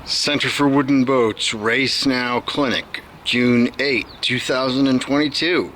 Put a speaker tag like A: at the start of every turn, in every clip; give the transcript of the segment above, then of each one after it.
A: Center for Wooden Boats RaceNOW Clinic, June 8, 2022.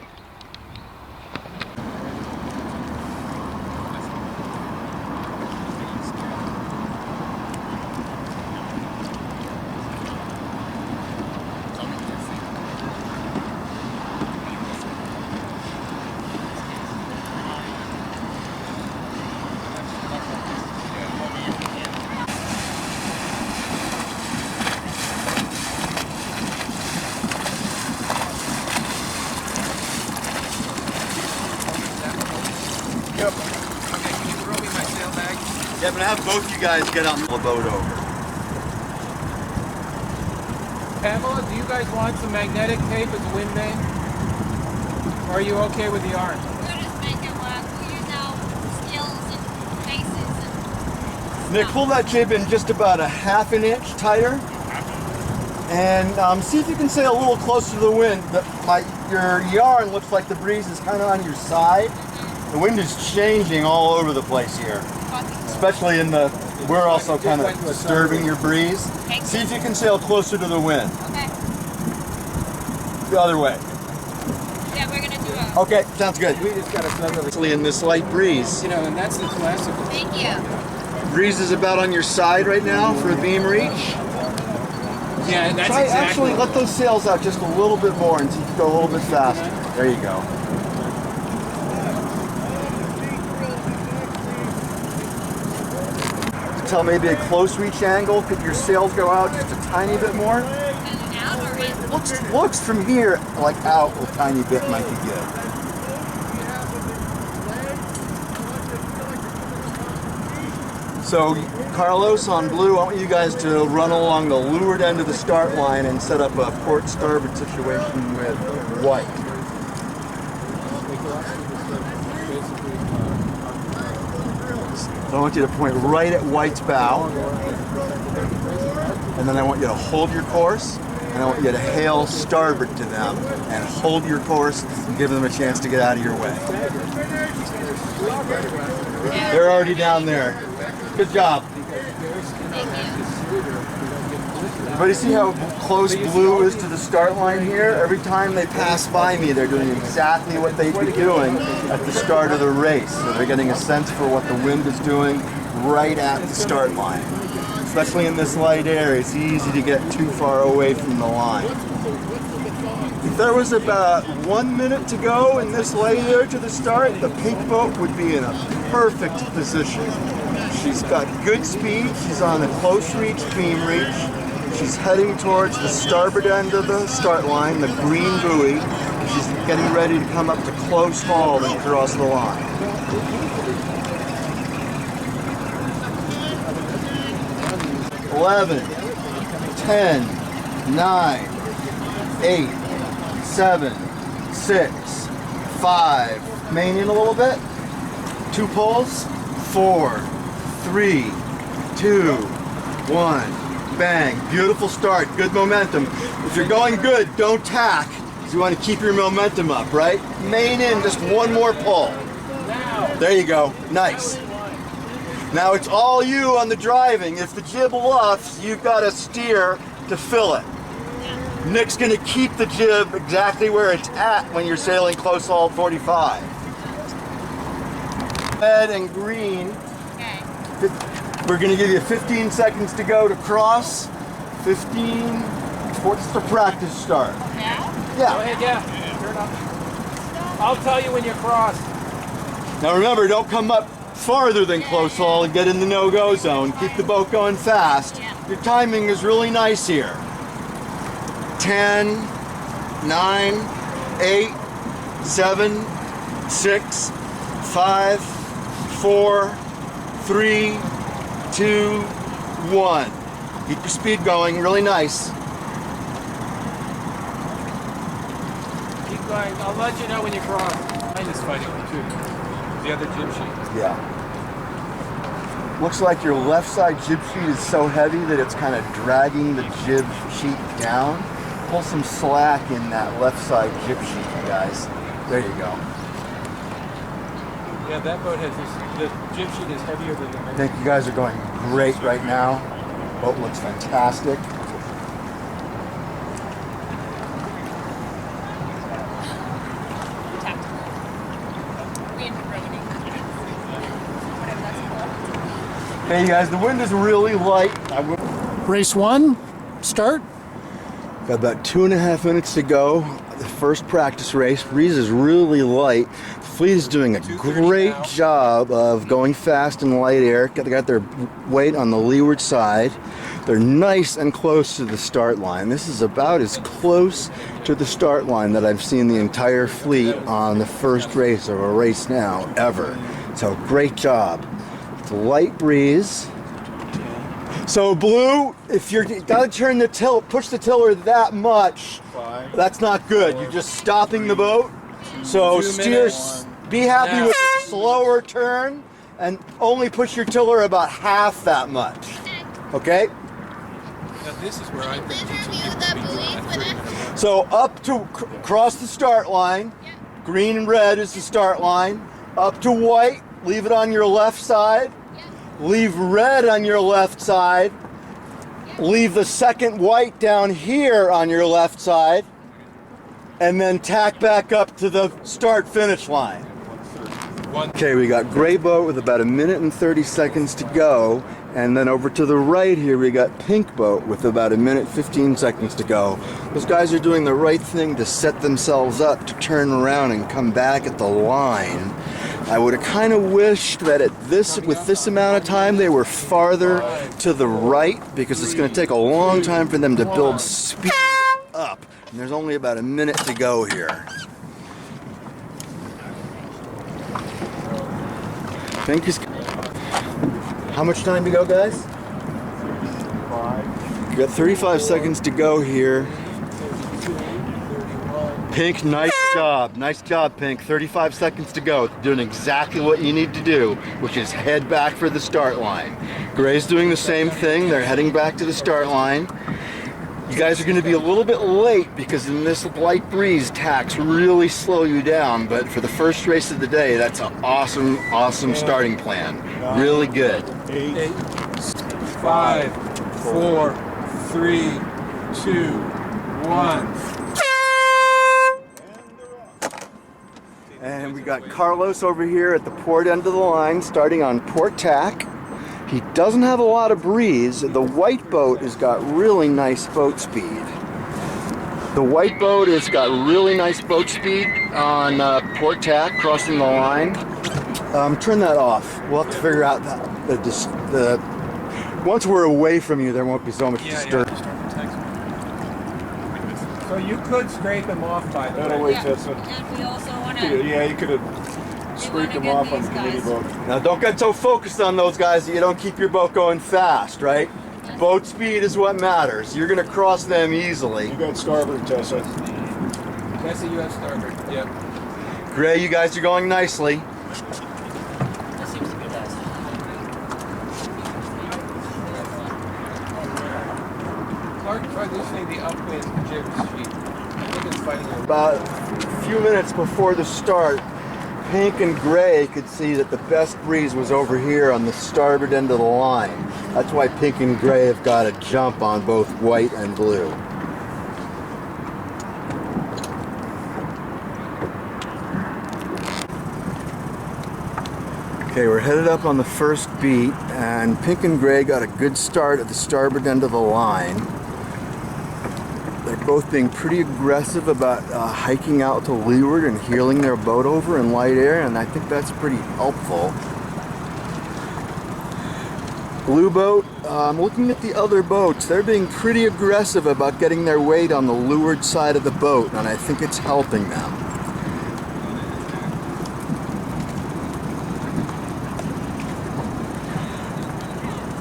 B: Yep. Okay, can you throw me my sail bag?
C: Yeah, I'm gonna have both you guys get on the boat over.
D: Pamela, do you guys want some magnetic tape as a wind vane? Or are you okay with the yarn?
E: We'll just make it work. We use our skills and faces and
C: Nick,
E: stuff.
C: pull that jib in just about a ½ an inch tighter. And see if you can sail a little closer to the wind. Your yarn looks like the breeze is kind of on your side. The wind is changing all over the place here. Especially we're also kind of disturbing your breeze. See if you can sail closer to the wind.
E: Okay.
C: The other way.
E: Yeah, we're gonna do a.
C: Okay, sounds good.
D: We just got to feather.
C: Especially in this light breeze.
D: You know, and that's the classical.
E: Thank you.
C: Breeze is about on your side right now for a beam reach.
D: Yeah, that's
C: Try
D: exactly.
C: actually let those sails out just a little bit more and see if you can go a little bit faster. There you go. Tell maybe a close reach angle. Could your sails go out just a tiny bit more?
E: Out or in?
C: Looks from here like out a tiny bit might be good. So Carlos on blue, I want you guys to run along the leeward end of the start line and set up a port starboard situation with white. So I want you to point right at white's bow. And then I want you to hold your course. And I want you to hail starboard to them and hold your course and give them a chance to get out of your way. They're already down there. Good job. Everybody see how close blue is to the start line here? Every time they pass by me, they're doing exactly what they'd be doing at the start of the race. So they're getting a sense for what the wind is doing right at the start line. Especially in this light air, it's easy to get too far away from the line. If there was about 1 minute to go in this light air to the start, the pink boat would be in a perfect position. She's got good speed, she's on a close reach beam reach, she's heading towards the starboard end of the start line, the green buoy. She's getting ready to come up to close haul and cross the line. "11, 10, 9, 8, 7, 6, 5. Main in a little bit. 2 pulls. 4, 3, 2, 1. Bang. Beautiful start. Good momentum. If you're going good, don't tack, because you want to keep your momentum up, right? Main in, just 1 more pull. There you go. Nice. Now it's all you on the driving. If the jib luffs, you've got to steer to fill it. Nick's going to keep the jib exactly where it's at when you're sailing close haul 45. Red and green.
E: Okay.
C: We're going to give you 15 seconds to go to cross. 15. What's the practice start?
E: Now?
D: Go
C: Yeah.
D: ahead, yeah. Turn up. I'll tell you when you're crossed.
C: Now remember, don't come up farther than close haul and get in the no-go zone. Keep the boat going fast. Your timing is really nice here. 10, 9, 8, 7, 6, 5, 4, 3, 2, 1. Keep your speed going, really nice.
D: Keep going. I'll let you know when you cross. Mine is fighting me too. The other jib sheet.
C: Yeah. Looks like your left side jib sheet is so heavy that it's kind of dragging the jib sheet down. Pull some slack in that left side jib sheet, you guys. There you go.
D: Yeah, that boat has the jib sheet is heavier than the
C: I think you guys are going great right now. Boat looks fantastic. Hey guys, the wind is really light.
F: Race 1, start.
C: Got about 2.5 minutes to go. The first practice race. Breeze is really light. The fleet is doing a great job of going fast in light air. Got their weight on the leeward side. They're nice and close to the start line. This is about as close to the start line that I've seen the entire fleet on the first race of a Race Now ever. So great job. It's a light breeze. So Blue, if you're gotta turn the tilt, push the tiller that much, that's not good. You're just stopping the boat. So steer, be happy with a slower turn and only push your tiller about half that much. Okay?
D: Now this is where I think
C: So up to cross the start line. Green and red is the start line. Up to white, leave it on your left side. Leave red on your left side. Leave the second white down here on your left side. And then tack back up to the start-finish line. Okay, we got gray boat with about 1 minute and 30 seconds to go. And then over to the right here, we got pink boat with about 1 minute 15 seconds to go. Those guys are doing the right thing to set themselves up to turn around and come back at the line. I would have kind of wished that with this amount of time they were farther to the right, because it's going to take a long time for them to build speed up. And there's only about 1 minute to go here. Pink is... How much time to go, guys? We got 35 seconds to go here. Pink, nice job. Nice job, Pink. 35 seconds to go. Doing exactly what you need to do, which is head back for the start line. Gray's doing the same thing. They're heading back to the start line. You guys are going to be a little bit late because in this light breeze, tacks really slow you down. But for the first race of the day, that's an awesome, awesome starting plan. Really good.
D: 8, 5, 4, 3, 2, 1.
C: And we got Carlos over here at the port end of the line, starting on port tack. He doesn't have a lot of breeze. The white boat has got really nice boat speed. The white boat has got really nice boat speed on port tack, crossing the line. Turn that off. We'll have to figure out once we're away from you, there won't be so much disturbance.
D: So you could scrape them off by the way.
E: And we also want to...
G: Yeah, you could have scraped them off on the committee boat.
C: Now don't get so focused on those guys that you don't keep your boat going fast, right? Boat speed is what matters. You're going to cross them easily.
G: You got starboard, Tessa.
D: Tessa, you have starboard. Yep.
C: Gray, you guys are going nicely.
E: That seems to be nice.
D: Clark, try loosening the upwind jib sheet. I think it's fighting over.
C: About a few minutes before the start, Pink and Gray could see that the best breeze was over here on the starboard end of the line. That's why Pink and Gray have got a jump on both white and blue. Okay, we're headed up on the first beat, and Pink and Gray got a good start at the starboard end of the line. They're both being pretty aggressive about hiking out to leeward and heeling their boat over in light air, and I think that's pretty helpful. Blue boat, I'm looking at the other boats. They're being pretty aggressive about getting their weight on the leeward side of the boat, and I think it's helping them.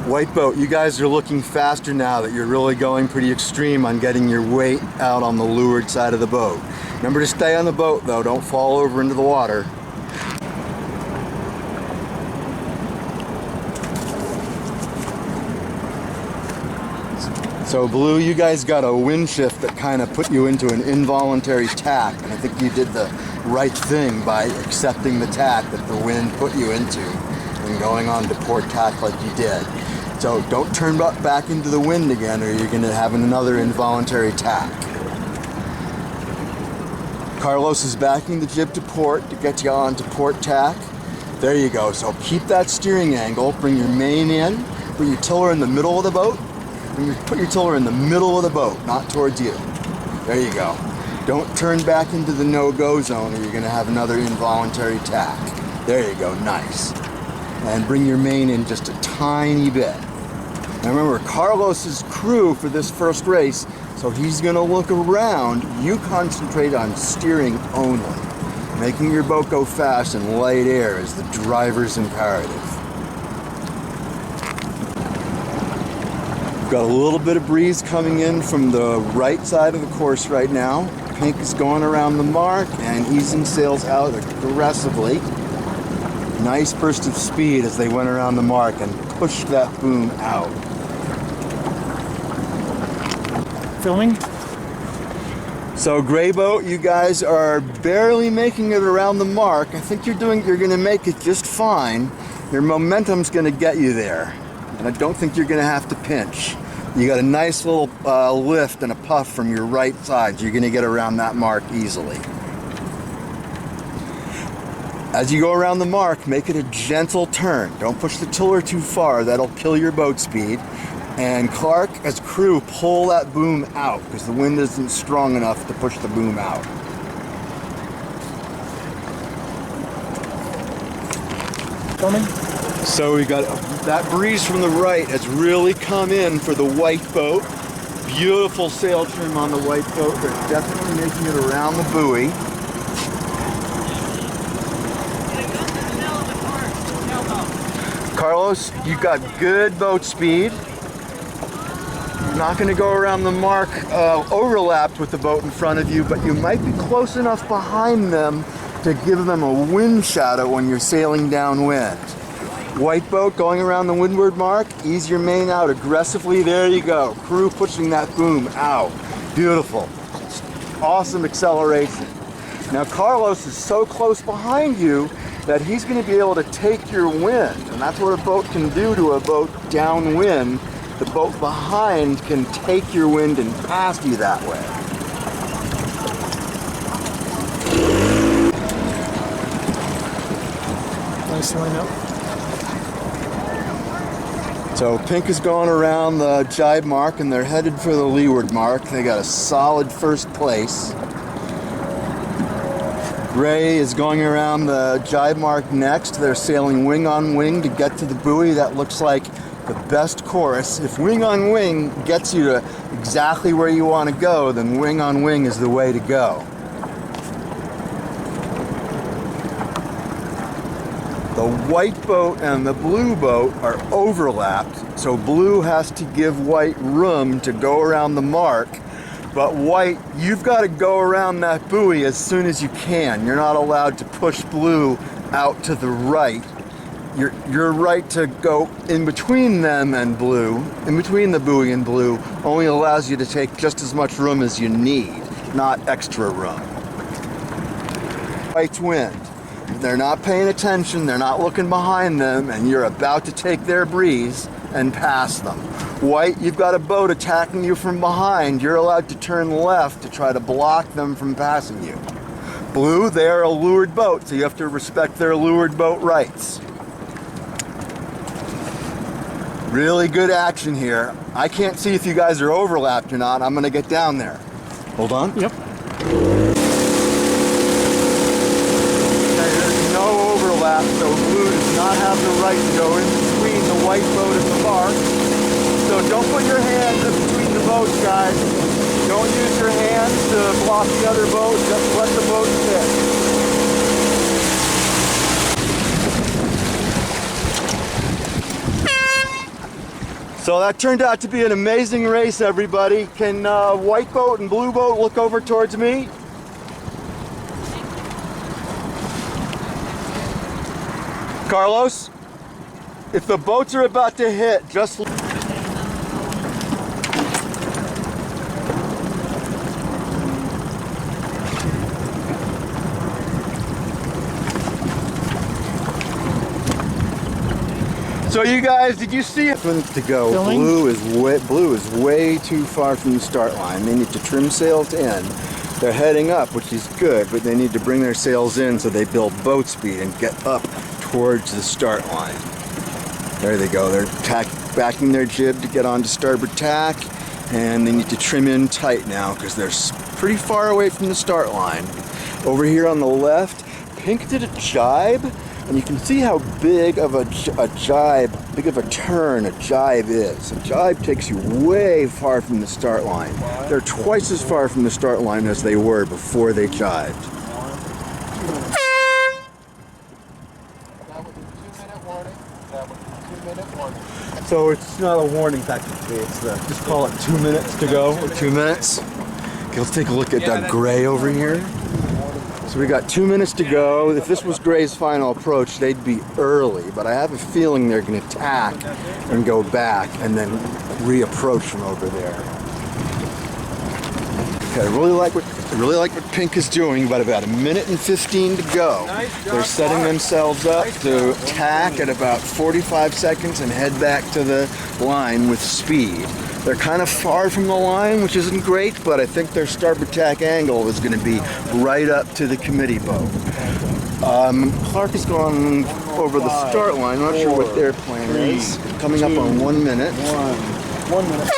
C: White boat, you guys are looking faster now that you're really going pretty extreme on getting your weight out on the leeward side of the boat. Remember to stay on the boat though, don't fall over into the water. So Blue, you guys got a wind shift that kind of put you into an involuntary tack, and I think you did the right thing by accepting the tack that the wind put you into and going on to port tack like you did. So don't turn back into the wind again or you're gonna have another involuntary tack. Carlos is backing the jib to port to get you onto port tack. There you go. So keep that steering angle, bring your main in, bring your tiller in the middle of the boat, put your tiller in the middle of the boat, not towards you. There you go. Don't turn back into the no-go zone or you're gonna have another involuntary tack. There you go, nice. And bring your main in just a tiny bit. Now remember, Carlos's crew for this first race, so he's gonna look around. You concentrate on steering only. Making your boat go fast in light air is the driver's imperative. We've got a little bit of breeze coming in from the right side of the course right now. Pink is going around the mark and easing sails out aggressively. Nice burst of speed as they went around the mark and pushed that boom out.
F: Filming.
C: So gray boat, you guys are barely making it around the mark. I think you're gonna make it just fine. Your momentum's gonna get you there. And I don't think you're gonna have to pinch. You got a nice little lift and a puff from your right side. You're gonna get around that mark easily. As you go around the mark, make it a gentle turn. Don't push the tiller too far, that'll kill your boat speed. And Clark, as crew, pull that boom out because the wind isn't strong enough to push the boom out.
F: Filming.
C: So we got that breeze from the right has really come in for the white boat. Beautiful sail trim on the white boat. They're definitely making it around the buoy. Carlos, you've got good boat speed. You're not going to go around the mark overlapped with the boat in front of you, but you might be close enough behind them to give them a wind shadow when you're sailing downwind. White boat going around the windward mark, ease your main out aggressively. There you go. Crew pushing that boom out. Beautiful. Awesome acceleration. Now Carlos is so close behind you that he's going to be able to take your wind, and that's what a boat can do to a boat downwind. The boat behind can take your wind and pass you that way.
F: Nice line up.
C: So Pink is going around the jibe mark and they're headed for the leeward mark. They got a solid first place. Gray is going around the jibe mark next. They're sailing wing on wing to get to the buoy. That looks like the best course. If wing on wing gets you to exactly where you want to go, then wing on wing is the way to go. The white boat and the blue boat are overlapped, so blue has to give white room to go around the mark. But white, you've got to go around that buoy as soon as you can. You're not allowed to push blue out to the right. Your right to go in between them and blue, in between the buoy and blue, only allows you to take just as much room as you need, not extra room. White's wind. They're not paying attention, they're not looking behind them, and you're about to take their breeze and pass them. White, you've got a boat attacking you from behind. You're allowed to turn left to try to block them from passing you. Blue, they're a leeward boat, so you have to respect their leeward boat rights. Really good action here. I can't see if you guys are overlapped or not. I'm gonna get down there. Hold on.
F: Yep.
C: There's no overlap, so blue does not have the right to go in between the white boat and the mark. So don't put your hands in between the boats, guys. Don't use your hands to block the other boat. Just let the boat sit. So that turned out to be an amazing race, everybody. Can white boat and blue boat look over towards me? Carlos, if the boats are about to hit, just... So you guys, did you see it? Minutes to go.
F: Filming?
C: Blue is way too far from the start line. They need to trim sails in. They're heading up, which is good, but they need to bring their sails in so they build boat speed and get up towards the start line. There they go. They're backing their jib to get onto starboard tack, and they need to trim in tight now because they're pretty far away from the start line. Over here on the left, Pink did a jibe, and you can see how big of a jibe, big of a turn a jibe is. A jibe takes you way far from the start line. They're twice as far from the start line as they were before they jibed.
D: That was a 2-minute warning. That was a 2-minute warning.
C: So it's not a warning technically, it's just call it 2 minutes to go, or 2 minutes. Okay, let's take a look at that gray over here. So we got 2 minutes to go. If this was Gray's final approach, they'd be early, but I have a feeling they're gonna tack and go back and then reapproach from over there. Okay, I really like what Pink is doing, but about 1:15 to go. They're setting themselves up to tack at about 45 seconds and head back to the line with speed. They're kind of far from the line, which isn't great, but I think their starboard tack angle is going to be right up to the committee boat. Clark has gone over the start line. I'm not sure what their plan is. Coming up on 1 minute.
G: 1 minute.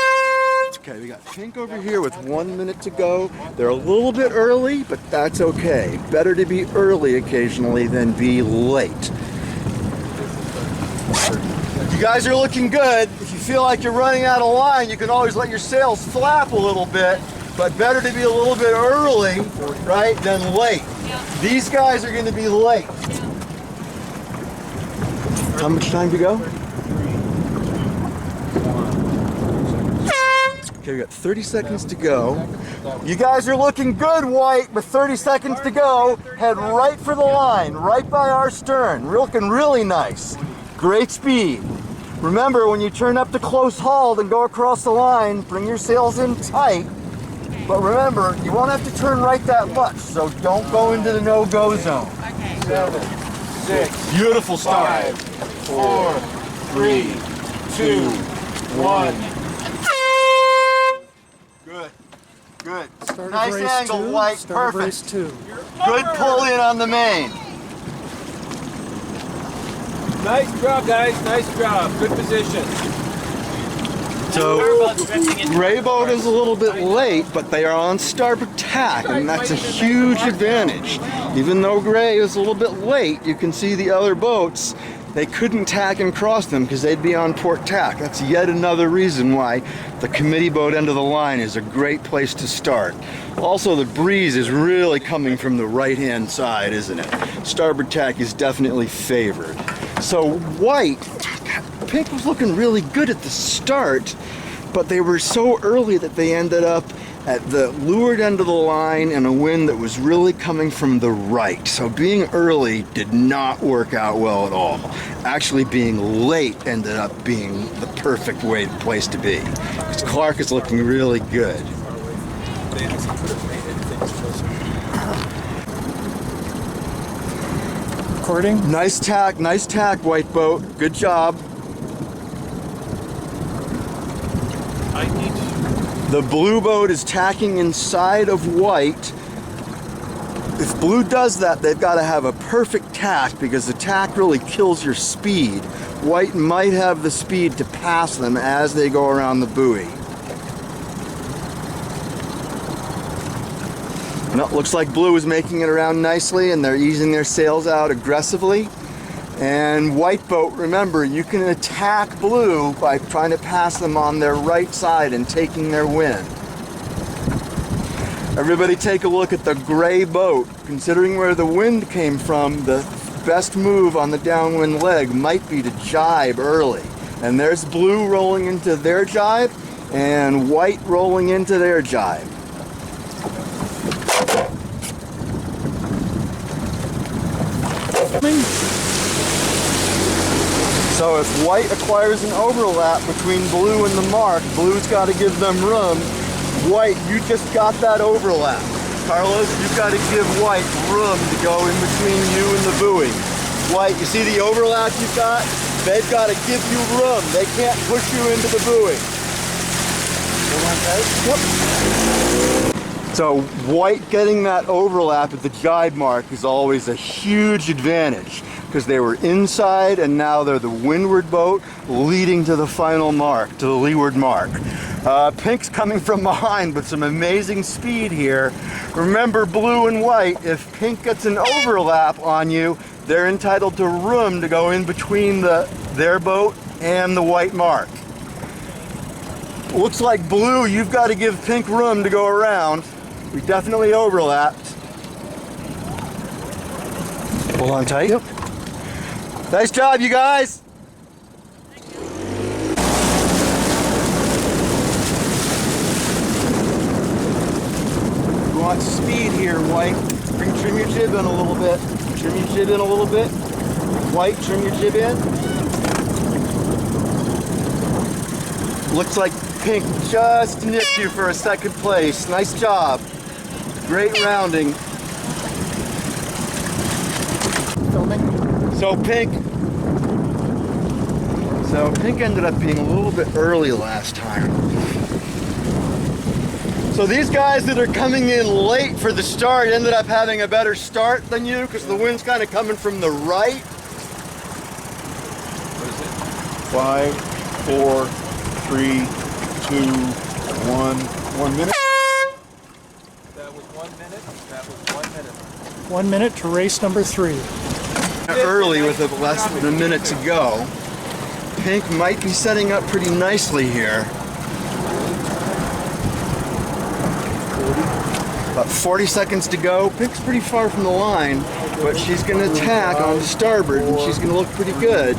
C: Okay, we got Pink over here with 1 minute to go. They're a little bit early, but that's okay. Better to be early occasionally than be late. You guys are looking good. If you feel like you're running out of line, you can always let your sails flap a little bit, but better to be a little bit early, right, than late.
E: Yeah.
C: These guys are going to be late. How much time to go? Okay, we got 30 seconds to go. You guys are looking good, White, with 30 seconds to go. Head right for the line, right by our stern. We're looking really nice. Great speed. Remember, when you turn up to close hauled and go across the line, bring your sails in tight. But remember, you won't have to turn right that much, so don't go into the no-go zone.
E: Okay.
D: 7, 6,
C: Beautiful start.
D: 5, 4, 3, 2, 1.
C: Good. Good.
F: Start of
C: Nice
F: race
C: angle,
F: 2.
C: White.
F: Start of
C: Perfect.
F: race 2.
C: Good pull in on the main.
D: Nice job, guys. Nice job. Good position.
C: So, Gray boat is a little bit late, but they are on starboard tack, and that's a huge advantage. Even though Gray is a little bit late, you can see the other boats, they couldn't tack and cross them because they'd be on port tack. That's yet another reason why the committee boat end of the line is a great place to start. Also, the breeze is really coming from the right-hand side, isn't it? Starboard tack is definitely favored. So White, Pink was looking really good at the start, but they were so early that they ended up at the leeward end of the line in a wind that was really coming from the right. So being early did not work out well at all. Actually, being late ended up being the perfect place to be. Because Clark is looking really good.
F: Recording.
C: Nice tack, White boat. Good job. The blue boat is tacking inside of White. If blue does that, they've got to have a perfect tack because the tack really kills your speed. White might have the speed to pass them as they go around the buoy. No, looks like blue is making it around nicely and they're easing their sails out aggressively. And White boat, remember, you can attack blue by trying to pass them on their right side and taking their wind. Everybody take a look at the Gray boat. Considering where the wind came from, the best move on the downwind leg might be to jibe early. And there's blue rolling into their jibe and White rolling into their jibe. So if White acquires an overlap between blue and the mark, blue's got to give them room. White, you just got that overlap. Carlos, you've got to give White room to go in between you and the buoy. White, you see the overlap you've got? They've got to give you room. They can't push you into the buoy. Yep. So white getting that overlap at the jibe mark is always a huge advantage because they were inside and now they're the windward boat leading to the final mark, to the leeward mark. Pink's coming from behind with some amazing speed here. Remember, blue and white, if pink gets an overlap on you, they're entitled to room to go in between their boat and the white mark. Looks like blue, you've got to give pink room to go around. We definitely overlapped. Hold on tight. Yep. Nice job, you guys. You want speed here, white. Trim your jib in a little bit. Trim your jib in a little bit. White, trim your jib in. Looks like pink just nipped you for a second place. Nice job. Great rounding.
F: Filming.
C: So pink ended up being a little bit early last time. So these guys that are coming in late for the start ended up having a better start than you because the wind's kind of coming from the right.
G: What is it? 5, 4, 3, 2, 1. 1 minute.
D: That was 1 minute. That was 1 minute.
F: 1 minute to race number 3.
C: Early with less than a minute to go. Pink might be setting up pretty nicely here. About 40 seconds to go. Pink's pretty far from the line, but she's going to tack on starboard and she's going to look pretty good.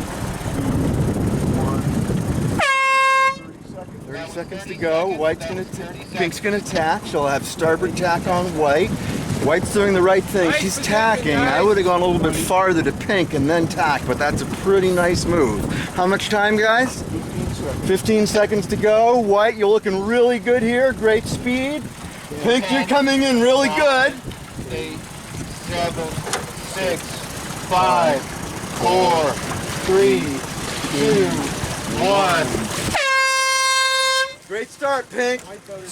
C: 30 seconds to go. Pink's going to tack. She'll have starboard tack on white. White's doing the right thing. She's tacking. I would have gone a little bit farther to pink and then tack, but that's a pretty nice move. How much time, guys? 15 seconds to go. White, you're looking really good here. Great speed. Pink, you're coming in really good.
B: 8, 7, 6, 5, 4, 3, 2, 1.
C: Great start, Pink.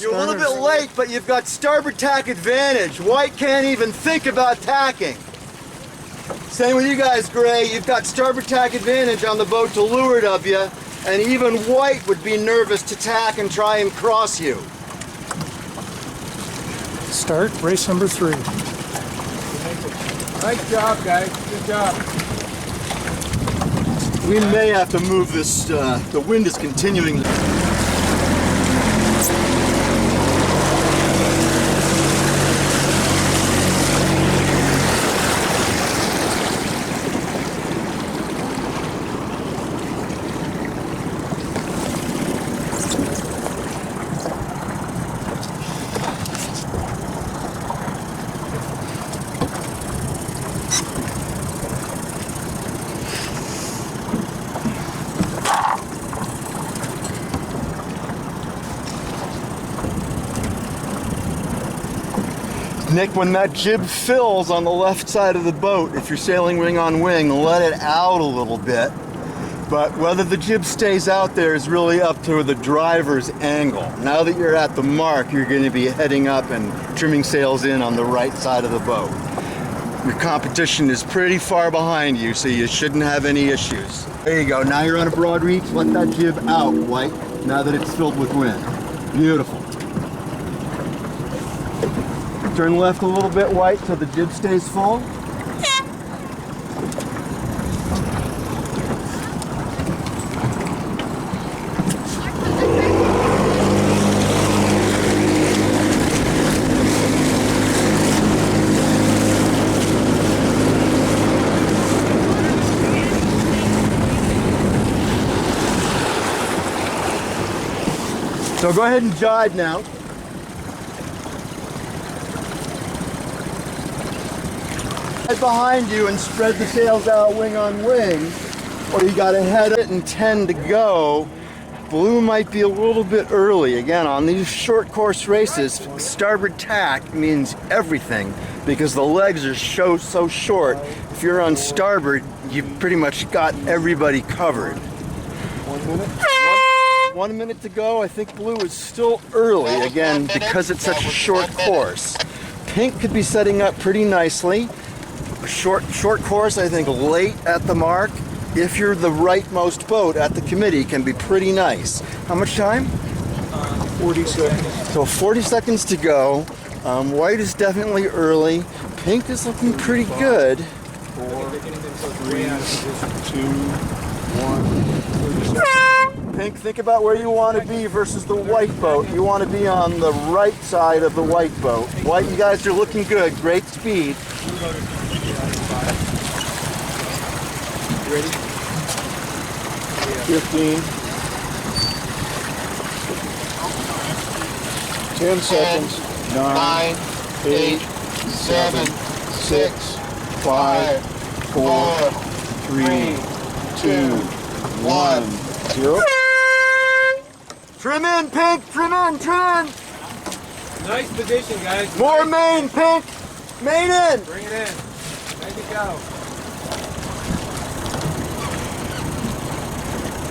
C: You're a little bit late, but you've got starboard tack advantage. White can't even think about tacking. Same with you guys, Gray. You've got starboard tack advantage on the boat to leeward of you, and even White would be nervous to tack and try and cross you.
F: Start race number 3.
D: Nice job, guys. Good job.
C: We may have to move this, the wind is continuing. Nick, when that jib fills on the left side of the boat, if you're sailing wing on wing, let it out a little bit. But whether the jib stays out there is really up to the driver's angle. Now that you're at the mark, you're going to be heading up and trimming sails in on the right side of the boat. Your competition is pretty far behind you, so you shouldn't have any issues. There you go. Now you're on a broad reach. Let that jib out, White, now that it's filled with wind. Beautiful. Turn left a little bit, White, so the jib stays full. So go ahead and jibe now. Right behind you and spread the sails out wing on wing, or you got to head it and 10 to go blue might be a little bit early. Again, on these short course races, starboard tack means everything because the legs are so short. If you're on starboard, you've pretty much got everybody covered.
G: 1 minute.
C: 1 minute to go. I think blue is still early, again, because it's such a short course. Pink could be setting up pretty nicely. Short course, I think late at the mark. If you're the rightmost boat at the committee, can be pretty nice. How much time?
G: 40 seconds.
C: So 40 seconds to go. White is definitely early. Pink is looking pretty good.
G: 4, 3, 2, 1.
C: Pink, think about where you want to be versus the white boat. You want to be on the right side of the white boat. White, you guys are looking good. Great speed.
G: Ready? 15. 10 seconds. 9, 8, 7, 6, 5, 4, 3, 2, 1, 0.
C: Trim in, Pink! Trim in! Trim in!
D: Nice position, guys.
C: More main, Pink! Main in!
D: Bring it in. Let it go.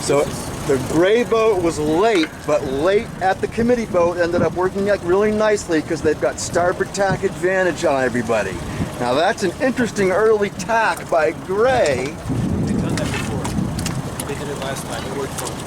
C: So the gray boat was late, but late at the committee boat ended up working out really nicely because they've got starboard tack advantage on everybody. Now that's an interesting early tack by Gray.
B: They've done that before. They did it last time. It worked for them.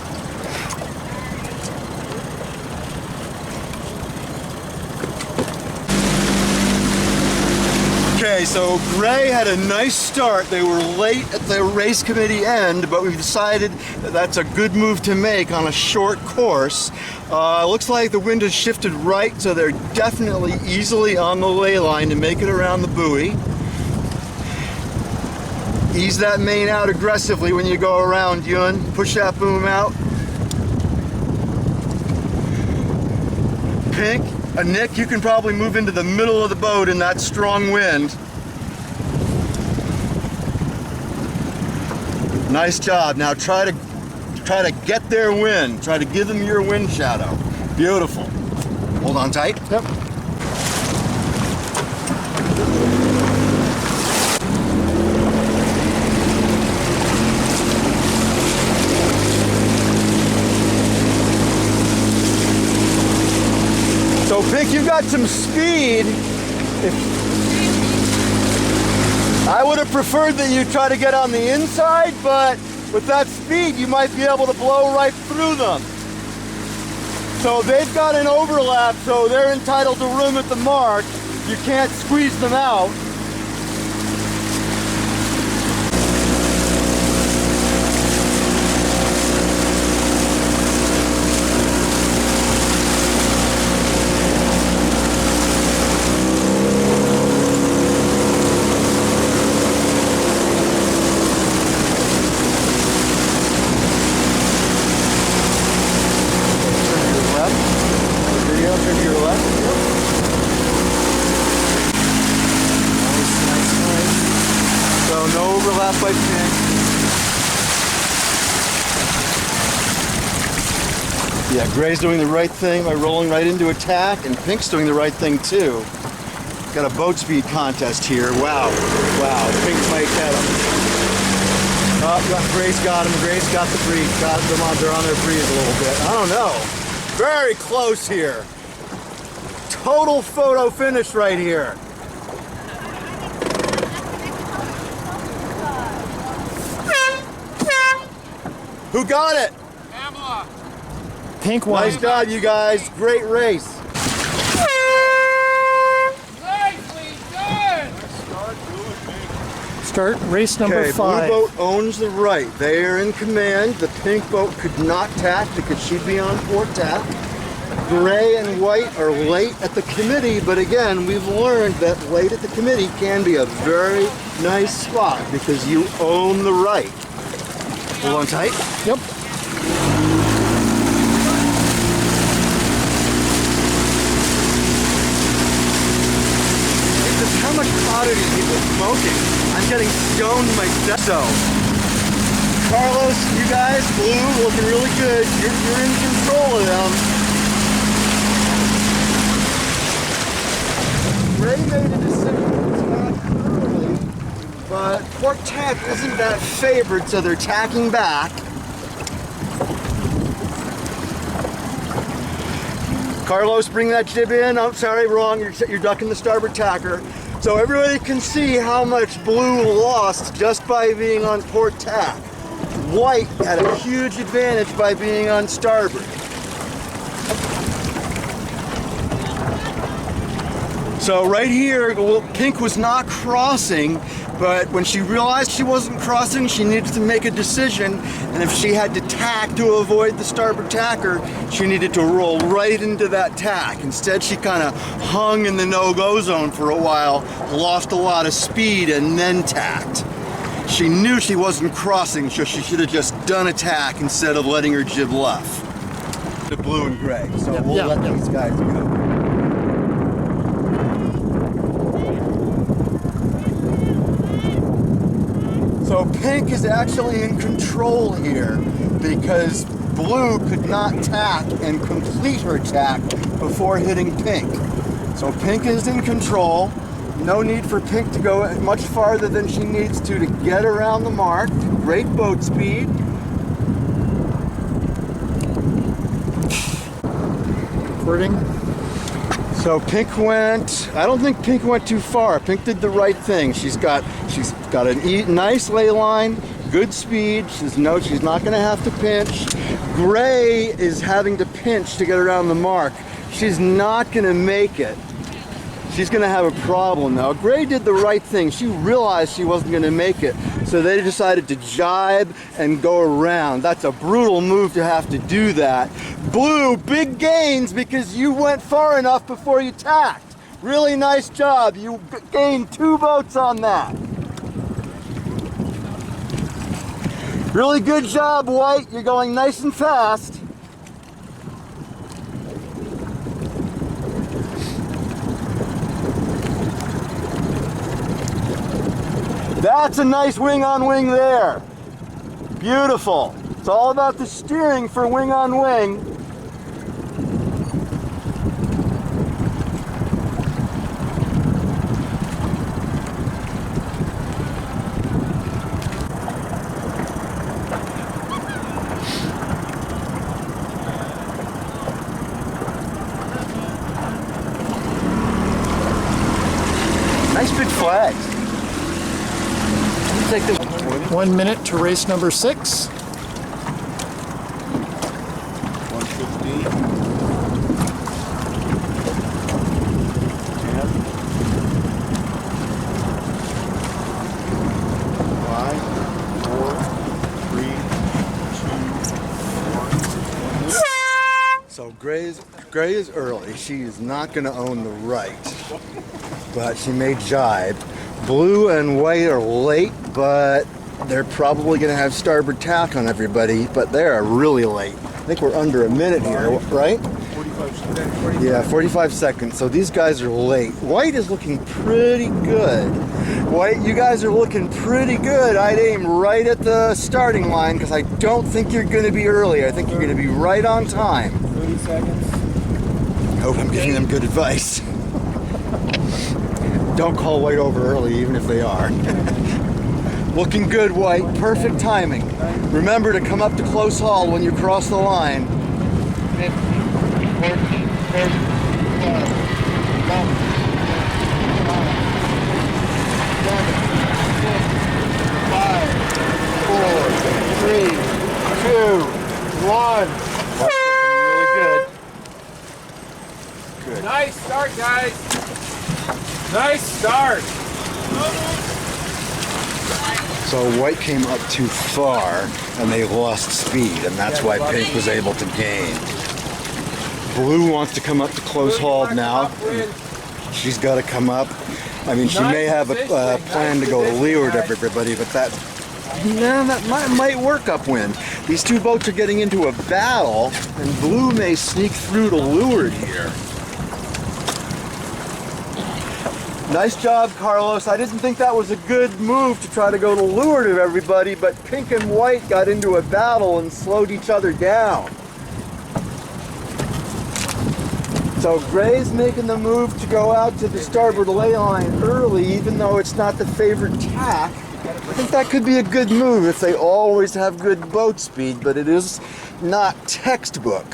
C: Okay, so Gray had a nice start. They were late at the race committee end, but we've decided that that's a good move to make on a short course. Looks like the wind has shifted right, so they're definitely easily on the ley line to make it around the buoy. Ease that main out aggressively when you go around, Yun. Push that boom out. Pink. Nick, you can probably move into the middle of the boat in that strong wind. Nice job. Now try to get their wind. Try to give them your wind shadow. Beautiful. Hold on tight.
F: Yep.
C: So Pink, you've got some speed. I would have preferred that you try to get on the inside, but with that speed, you might be able to blow right through them. So they've got an overlap, so they're entitled to room at the mark. You can't squeeze them out. By Pink. Yeah, Gray's doing the right thing by rolling right into attack, and Pink's doing the right thing too. Got a boat speed contest here. Wow. Wow. Pink might get him. Oh, Gray's got him. Gray's got the breeze. Got them on. They're on their breeze a little bit. I don't know. Very close here. Total photo finish right here. Who got it?
D: Pamela.
F: Pink won.
C: Nice job, you guys. Great race.
D: Nicely done.
F: Start race number
C: Okay,
F: 5.
C: blue boat owns the right. They are in command. The pink boat could not tack because she'd be on port tack. Gray and white are late at the committee, but again, we've learned that late at the committee can be a very nice spot because you own the right. Hold on tight.
F: Yep.
C: Just how much pot are these people smoking? I'm getting stoned myself. So, Carlos, you guys, blue, looking really good. You're in control of them. Ray made a decision to tack early, but port tack isn't that favored, so they're tacking back. Carlos, bring that jib in. Oh, sorry, wrong. You're ducking the starboard tacker. So everybody can see how much blue lost just by being on port tack. White had a huge advantage by being on starboard. So right here, well, Pink was not crossing, but when she realized she wasn't crossing, she needed to make a decision, and if she had to tack to avoid the starboard tacker, she needed to roll right into that tack. Instead, she kind of hung in the no-go zone for a while, lost a lot of speed, and then tacked. She knew she wasn't crossing, so she should have just done a tack instead of letting her jib left. The blue and gray, so we'll let these guys go. So Pink is actually in control here because Blue could not tack and complete her tack before hitting Pink. So Pink is in control. No need for Pink to go much farther than she needs to get around the mark. Great boat speed.
F: Recording.
C: So Pink went, I don't think Pink went too far. Pink did the right thing. She's got a nice lay line, good speed. She's not going to have to pinch. Gray is having to pinch to get around the mark. She's not going to make it. She's going to have a problem now. Gray did the right thing. She realized she wasn't going to make it, so they decided to jibe and go around. That's a brutal move to have to do that. Blue, big gains because you went far enough before you tacked. Really nice job. You gained 2 boats on that. Really good job, White. You're going nice and fast. That's a nice wing on wing there. Beautiful. It's all about the steering for wing on wing. Nice big flags. Take this
F: 1 minute to race number 6.
G: 115. 10. 5, 4, 3, 2, 1.
C: So Gray is early. She is not going to own the right, but she may jibe. Blue and White are late, but they're probably going to have starboard tack on everybody, but they're really late. I think we're under a minute here, right?
G: 45 seconds.
C: Yeah, 45 seconds. So these guys are late. White is looking pretty good. White, you guys are looking pretty good. I'd aim right at the starting line because I don't think you're going to be early. I think you're going to be right on time.
D: 30 seconds.
C: I hope I'm giving them good advice. Don't call White over early, even if they are. Looking good, White. Perfect timing. Remember to come up to close haul when you cross the line.
G: 15, 14, 13, 12, 11, 5, 4, 3, 2, 1.
C: That's looking really good.
D: Nice start, guys. Nice start.
C: So White came up too far and they lost speed, and that's why Pink was able to gain. Blue wants to come up to close haul now. She's got to come up. I mean, she may have a plan to go to leeward of everybody, but that might work upwind. These two boats are getting into a battle, and Blue may sneak through to leeward here. Nice job, Carlos. I didn't think that was a good move to try to go to leeward of everybody, but pink and white got into a battle and slowed each other down. So Gray's making the move to go out to the starboard ley line early, even though it's not the favored tack. I think that could be a good move if they always have good boat speed, but it is not textbook.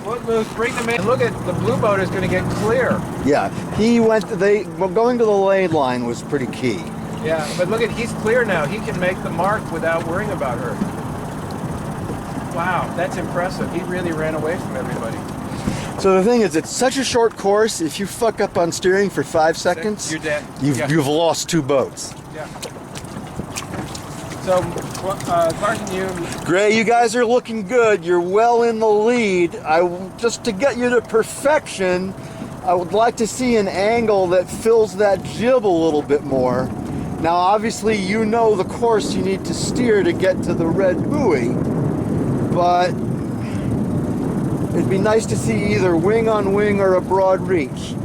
D: What moves? Bring them in. Look at the blue boat is going to get clear.
C: Yeah, going to the ley line was pretty key.
D: Yeah, but look at, he's clear now. He can make the mark without worrying about her. Wow, that's impressive. He really ran away from everybody.
C: So the thing is, it's such a short course. If you fuck up on steering for 5 seconds,
D: you're dead.
C: You've lost 2 boats.
D: Yeah. So, Carson, you...
C: Gray, you guys are looking good. You're well in the lead. Just to get you to perfection, I would like to see an angle that fills that jib a little bit more. Now, obviously, you know the course you need to steer to get to the red buoy, but it'd be nice to see either wing on wing or a broad reach.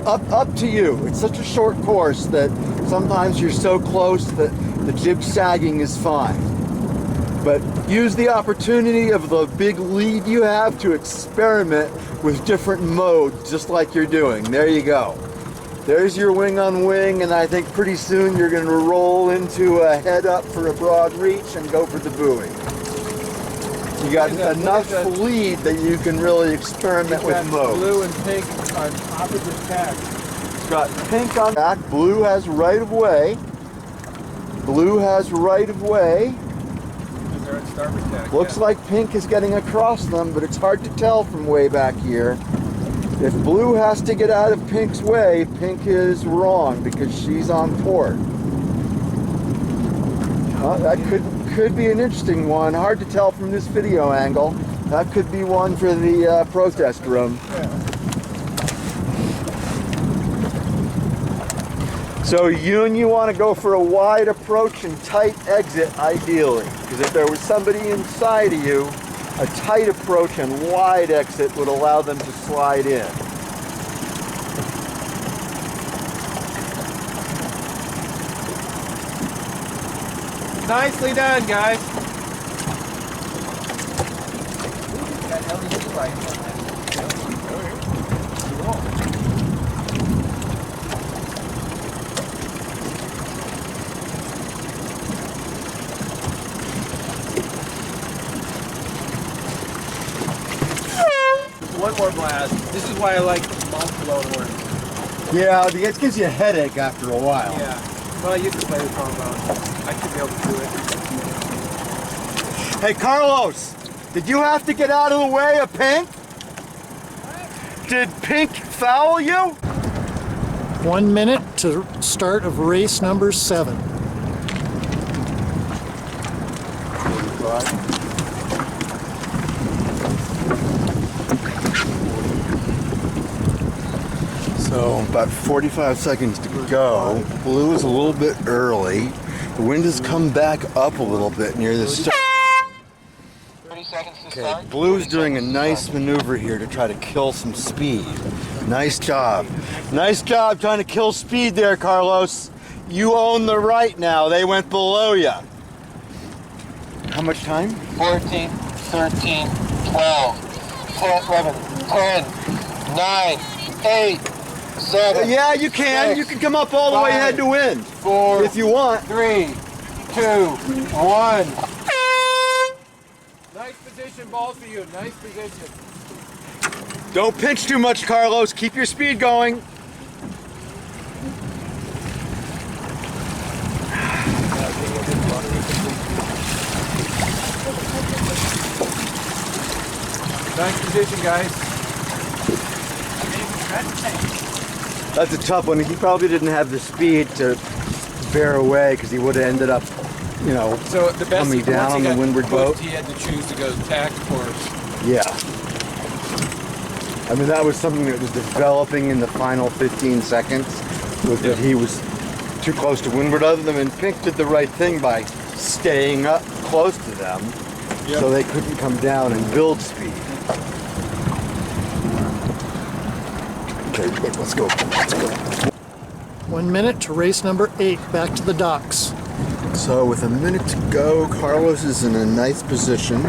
C: Up to you. It's such a short course that sometimes you're so close that the jib sagging is fine. But use the opportunity of the big lead you have to experiment with different modes, just like you're doing. There you go. There's your wing on wing, and I think pretty soon you're going to roll into a head up for a broad reach and go for the buoy. You got enough lead that you can really experiment with modes.
D: Blue and pink on opposite tacks.
C: It's got pink on back, blue has right of way. Blue has right of way.
D: They're on starboard tack.
C: Looks like pink is getting across them, but it's hard to tell from way back here. If blue has to get out of pink's way, pink is wrong because she's on port. That could be an interesting one. Hard to tell from this video angle. That could be one for the protest room. So you want to go for a wide approach and tight exit ideally. Because if there was somebody inside of you, a tight approach and wide exit would allow them to slide in.
D: Nicely done, guys. One more blast. This is why I like mouth blown work.
C: Yeah, it gives you a headache after a while.
D: Yeah. Well, I used to play the trombone. I should be able to do it.
C: Hey, Carlos, did you have to get out of the way of Pink? Did Pink foul you?
F: 1 minute to start of race number 7.
C: So about 45 seconds to go. Blue is a little bit early. The wind has come back up a little bit near the start.
B: 30 seconds to
C: Okay,
B: start.
C: Blue's doing a nice maneuver here to try to kill some speed. Nice job. Nice job trying to kill speed there, Carlos. You own the right now. They went below you. How much time?
B: 14, 13, 12, 10, 11, 10, 9, 8, 7.
C: Yeah, you can.
B: 6,
C: You can come up all the way
B: 5,
C: head to wind
B: 4,
C: if you want.
B: 3, 2, 1.
D: Nice position, ball for you. Nice position.
C: Don't pinch too much, Carlos. Keep your speed going.
D: Nice position, guys.
C: That's a tough one. He probably didn't have the speed to bear away because he would have ended up, you know,
D: So the best
C: coming down
D: once
C: on
D: he
C: the
D: got
C: windward
D: pushed,
C: boat.
D: He had to choose to go tack course.
C: Yeah. I mean, that was something that was developing in the final 15 seconds, was that he was too close to windward. Other than Pink did the right thing by staying up close to them so they couldn't come down and build speed. Okay, let's go. Let's go.
F: 1 minute to race number 8, back to the docks.
C: So with a minute to go, Carlos is in a nice position.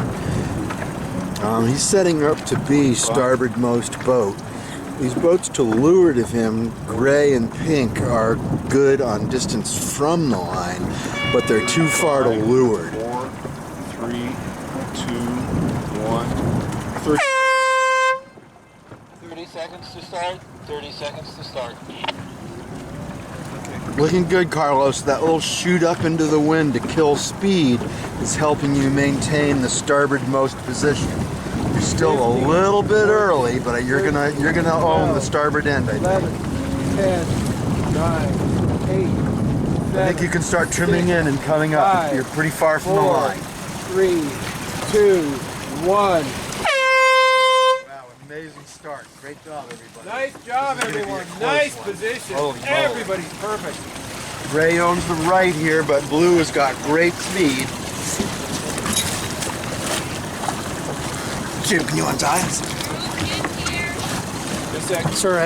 C: He's setting up to be starboard-most boat. These boats to leeward of him, gray and pink, are good on distance from the line, but they're too far to leeward.
G: 4, 3, 2, 1, 30.
B: 30 seconds to start. 30 seconds to start.
C: Looking good, Carlos. That little shoot up into the wind to kill speed is helping you maintain the starboard-most position. You're still a little bit early, but you're gonna own the starboard end, I think.
D: 11, 10, 9, 8, 7,
C: I think you can start trimming in and coming up.
D: 5,
C: You're pretty far from the
D: 4,
C: line.
D: 3, 2, 1.
C: Wow, amazing start. Great job, everybody.
D: Nice job,
C: This is gonna be a
D: everyone.
C: close
D: Nice
C: one.
D: position.
C: Holy moly.
D: Everybody's perfect.
C: Gray owns the right here, but blue has got great speed. Jim, can you untie us?
E: Move in here.
D: Just a second.
F: Sorry,